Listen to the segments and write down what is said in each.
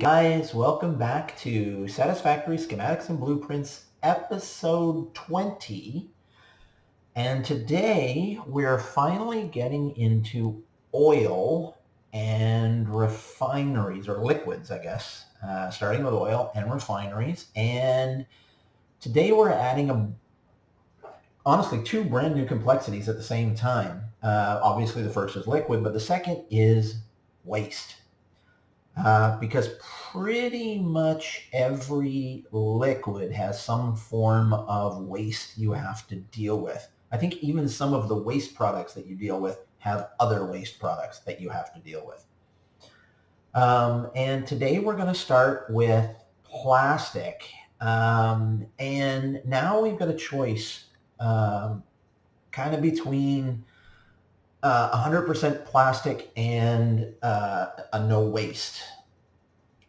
Guys, welcome back to Satisfactory Schematics and Blueprints, episode 20. And today we're finally getting into oil and refineries, or liquids, I guess, starting with oil and refineries. And today we're adding, honestly, two brand new complexities at the same time. Obviously, the first is liquid, but the second is waste. Because pretty much every liquid has some form of waste you have to deal with. I think even some of the waste products that you deal with have other waste products that you have to deal with. And today we're going to start with plastic. And now we've got a choice kind of between 100% plastic and a no waste,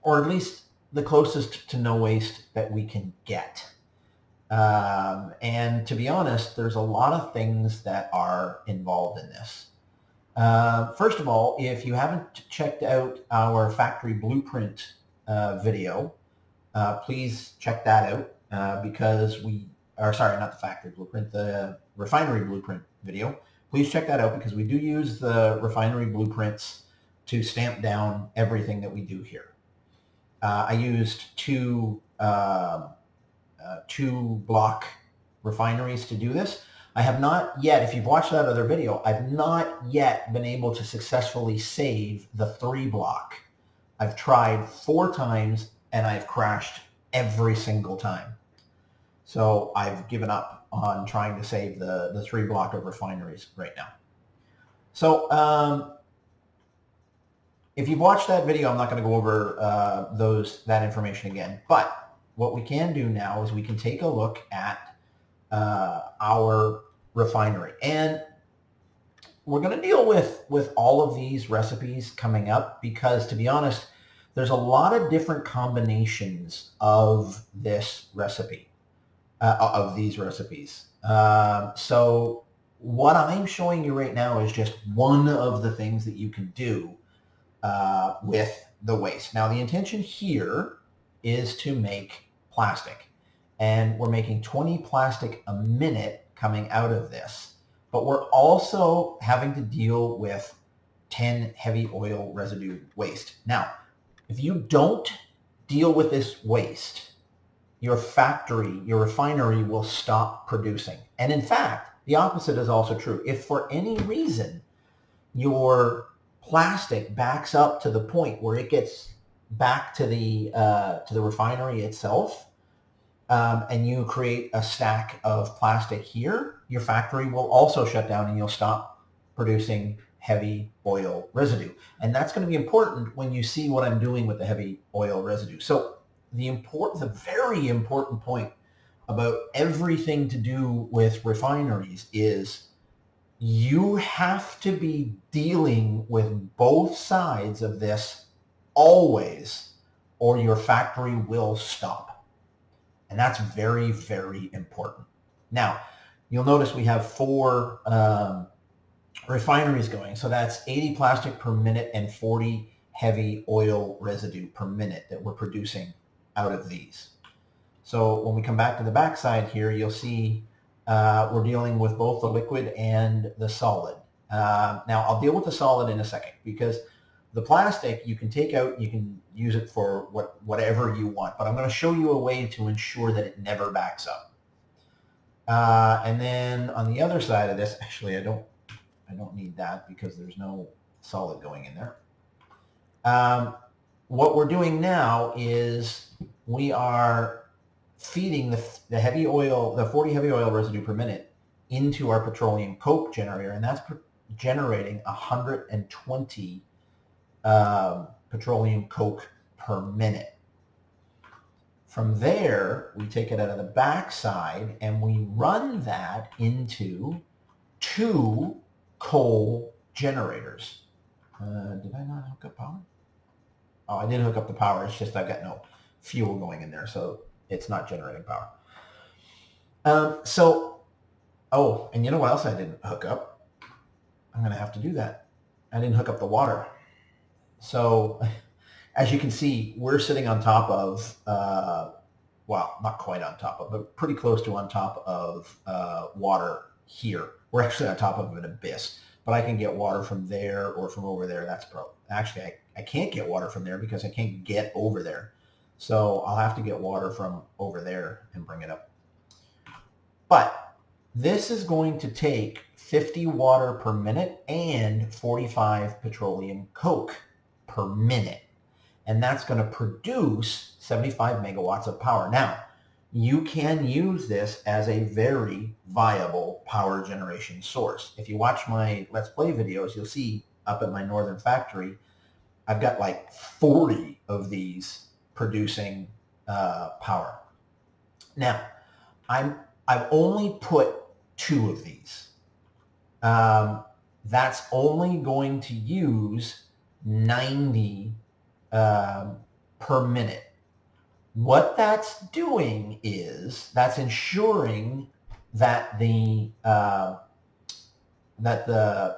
or at least the closest to no waste that we can get. And to be honest, there's a lot of things that are involved in this. First of all, if you haven't checked out our factory blueprint video, please check that out because not the factory blueprint, the refinery blueprint video. Please check that out because we do use the refinery blueprints to stamp down everything that we do here. I used two block refineries to do this. I have not yet, if you've watched that other video, I've not yet been able to successfully save the 3 block. I've tried 4 times and I've crashed every single time. So I've given up on trying to save the 3 block of refineries right now. So if you've watched that video, I'm not going to go over that information again. But what we can do now is we can take a look at our refinery. And we're going to deal with all of these recipes coming up because, to be honest, there's a lot of different combinations of this recipe, of these recipes. So what I'm showing you right now is just one of the things that you can do with the waste. Now, the intention here is to make plastic. And we're making 20 plastic a minute coming out of this. But we're also having to deal with 10 heavy oil residue waste. Now, if you don't deal with this waste, your factory, your refinery will stop producing. And in fact, the opposite is also true. If for any reason your plastic backs up to the point where it gets back to the refinery itself, and you create a stack of plastic here, your factory will also shut down and you'll stop producing heavy oil residue. And that's going to be important when you see what I'm doing with the heavy oil residue. So the very important point about everything to do with refineries is you have to be dealing with both sides of this always, or your factory will stop. And that's very, very important. Now, you'll notice we have 4 refineries going. So that's 80 plastic per minute and 40 heavy oil residue per minute that we're producing out of these. So when we come back to the backside here, you'll see we're dealing with both the liquid and the solid. Now, I'll deal with the solid in a second because the plastic you can take out, you can use it for whatever you want, but I'm going to show you a way to ensure that it never backs up. And then on the other side of this, actually I don't need that because there's no solid going in there. What we're doing now is we are feeding the heavy oil, the 40 heavy oil residue per minute into our petroleum coke generator, and that's generating 120 petroleum coke per minute. From there, we take it out of the backside and we run that into 2 coal generators. Did I not hook up power? Oh, I did hook up the power. It's just I've got no fuel going in there, so it's not generating power. Oh, and you know what else I didn't hook up? I'm going to have to do that. I didn't hook up the water. So as you can see, we're sitting on top of, well, not quite on top of, but pretty close to on top of water here. We're actually on top of an abyss, but I can get water from there or from over there. That's actually, I can't get water from there because I can't get over there. So I'll have to get water from over there and bring it up. But this is going to take 50 water per minute and 45 petroleum coke per minute. And that's going to produce 75 megawatts of power. Now, you can use this as a very viable power generation source. If you watch my Let's Play videos, you'll see up at my northern factory, I've got like 40 of these producing power. Now, I've only put 2 of these. That's only going to use 90 per minute. What that's doing is that's ensuring that the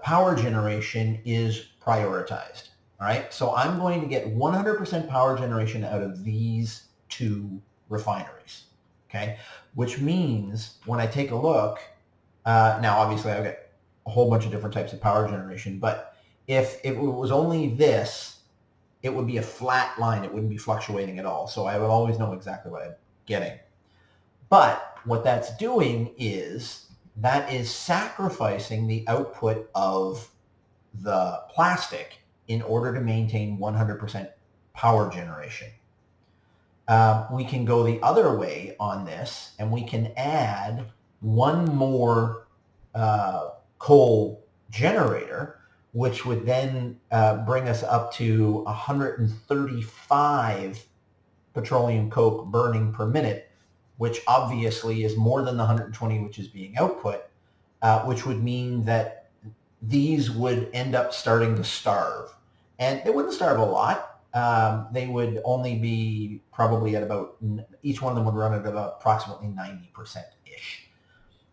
power generation is prioritized. All right, so I'm going to get 100% power generation out of these 2 refineries. Okay, which means when I take a look, now obviously I've got a whole bunch of different types of power generation, but if it was only this, it would be a flat line. It wouldn't be fluctuating at all. So I would always know exactly what I'm getting. But what that's doing is that is sacrificing the output of the plastic in order to maintain 100% power generation. We can go the other way on this, and we can add 1 more coal generator, which would then bring us up to 135 petroleum coke burning per minute, which obviously is more than the 120 which is being output, which would mean that these would end up starting to starve. And they wouldn't starve a lot. They would only be probably at about, each one of them would run at about approximately 90%-ish.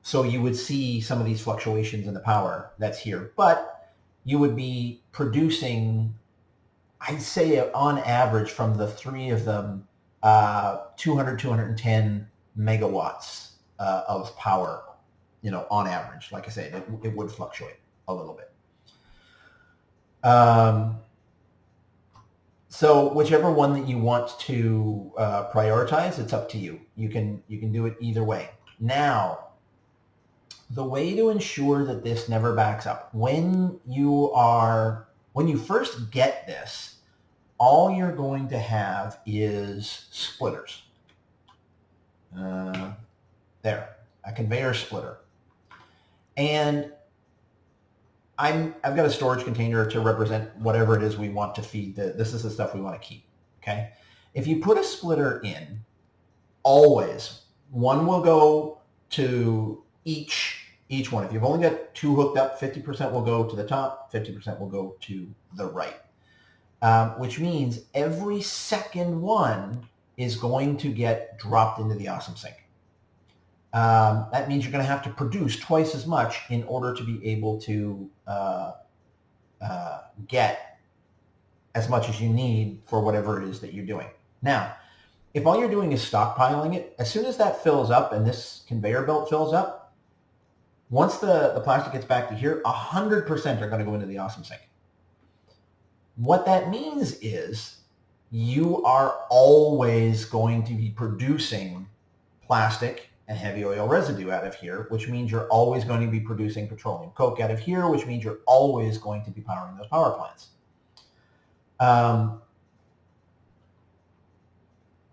So you would see some of these fluctuations in the power that's here. But you would be producing, I'd say on average from the 3 of them, 200, 210 megawatts of power, on average. Like I said, it would fluctuate a little bit. So whichever one that you want to prioritize, it's up to you. You can do it either way. Now, the way to ensure that this never backs up, when you first get this, all you're going to have is splitters. There, a conveyor splitter. And I've got a storage container to represent whatever it is we want to feed. This is the stuff we want to keep, okay? If you put a splitter in, always, one will go to each one. If you've only got 2 hooked up, 50% will go to the top, 50% will go to the right, which means every second one is going to get dropped into the awesome sink. That means you're going to have to produce twice as much in order to be able to get as much as you need for whatever it is that you're doing. Now, if all you're doing is stockpiling it, as soon as that fills up and this conveyor belt fills up, once the plastic gets back to here, 100% are going to go into the awesome sink. What that means is you are always going to be producing plastic and heavy oil residue out of here, which means you're always going to be producing petroleum coke out of here, which means you're always going to be powering those power plants. And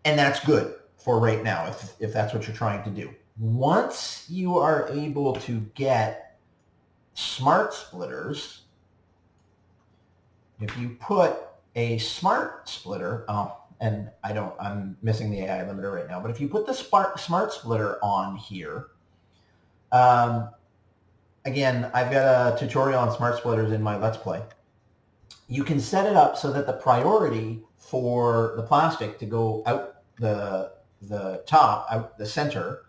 that's good for right now, if that's what you're trying to do. Once you are able to get smart splitters, if you put a smart splitter, and I'm missing the AI limiter right now, but if you put the smart splitter on here, again, I've got a tutorial on smart splitters in my Let's Play. You can set it up so that the priority for the plastic to go out the top, out the center,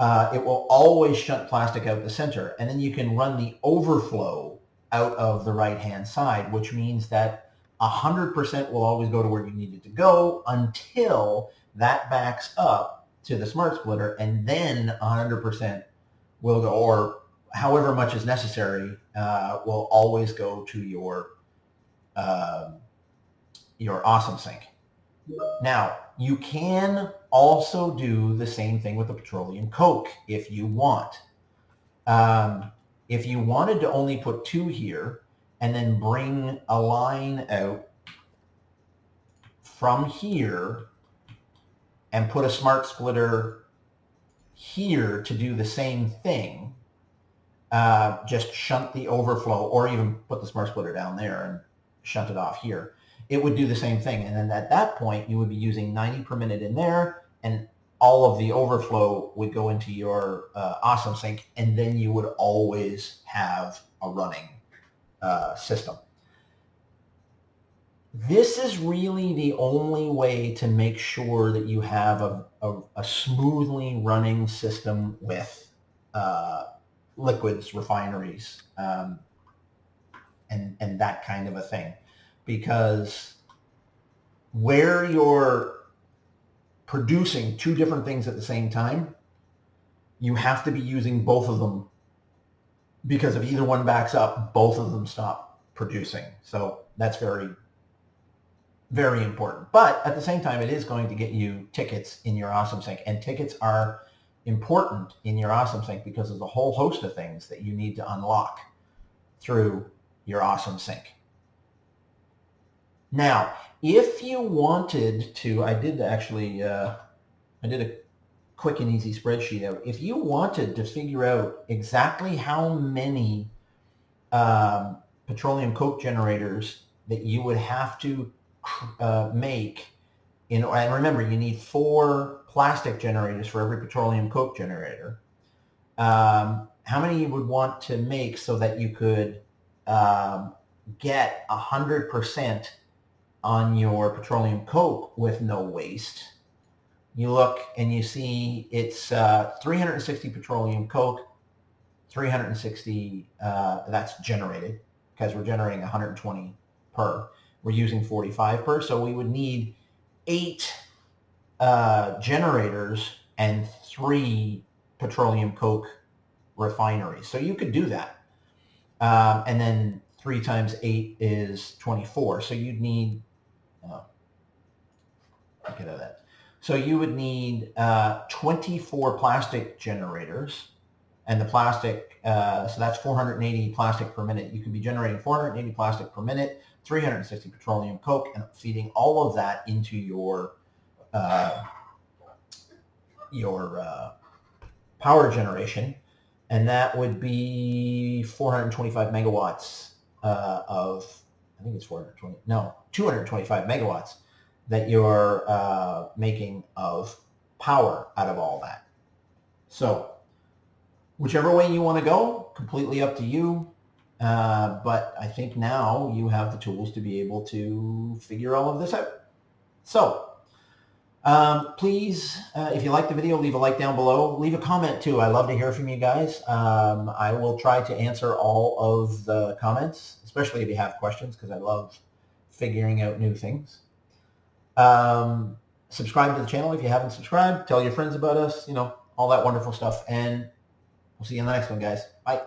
it will always shunt plastic out the center, and then you can run the overflow out of the right-hand side, which means that 100% will always go to where you need it to go until that backs up to the smart splitter, and then 100% will go, or however much is necessary, will always go to your awesome sink. Now, you can also do the same thing with the petroleum coke if you want. If you wanted to only put 2 here and then bring a line out from here and put a smart splitter here to do the same thing, just shunt the overflow, or even put the smart splitter down there and shunt it off here, it would do the same thing. And then at that point, you would be using 90 per minute in there, and all of the overflow would go into your awesome sink, and then you would always have a running system. This is really the only way to make sure that you have a smoothly running system with liquids, refineries, and that kind of a thing. Because where you're producing 2 different things at the same time, you have to be using both of them, because if either one backs up, both of them stop producing. So that's very, very important. But at the same time, it is going to get you tickets in your awesome sink, and tickets are important in your awesome sink because there's a whole host of things that you need to unlock through your awesome sink. Now, if you wanted to, I did a quick and easy spreadsheet out. If you wanted to figure out exactly how many petroleum coke generators that you would have to make, and remember, you need 4 plastic generators for every petroleum coke generator. How many you would want to make so that you could get 100% on your petroleum coke with no waste? You look and you see it's 360 petroleum coke, 360, that's generated, because we're generating 120 per. We're using 45 per, so we would need 8 generators and 3 petroleum coke refineries. So you could do that. And then 3 times 8 is 24. So you'd need, look at that. So you would need 24 plastic generators, and the plastic, so that's 480 plastic per minute. You could be generating 480 plastic per minute, 360 petroleum coke, and feeding all of that into your power generation, and that would be 425 megawatts of, I think it's 225 megawatts that you're making of power out of all that. So whichever way you want to go, completely up to you. But I think now you have the tools to be able to figure all of this out. So please, if you like the video, leave a like down below. Leave a comment too. I love to hear from you guys. I will try to answer all of the comments, especially if you have questions, because I love figuring out new things. Subscribe to the channel if you haven't subscribed. Tell your friends about us, all that wonderful stuff. And we'll see you in the next one, guys. Bye.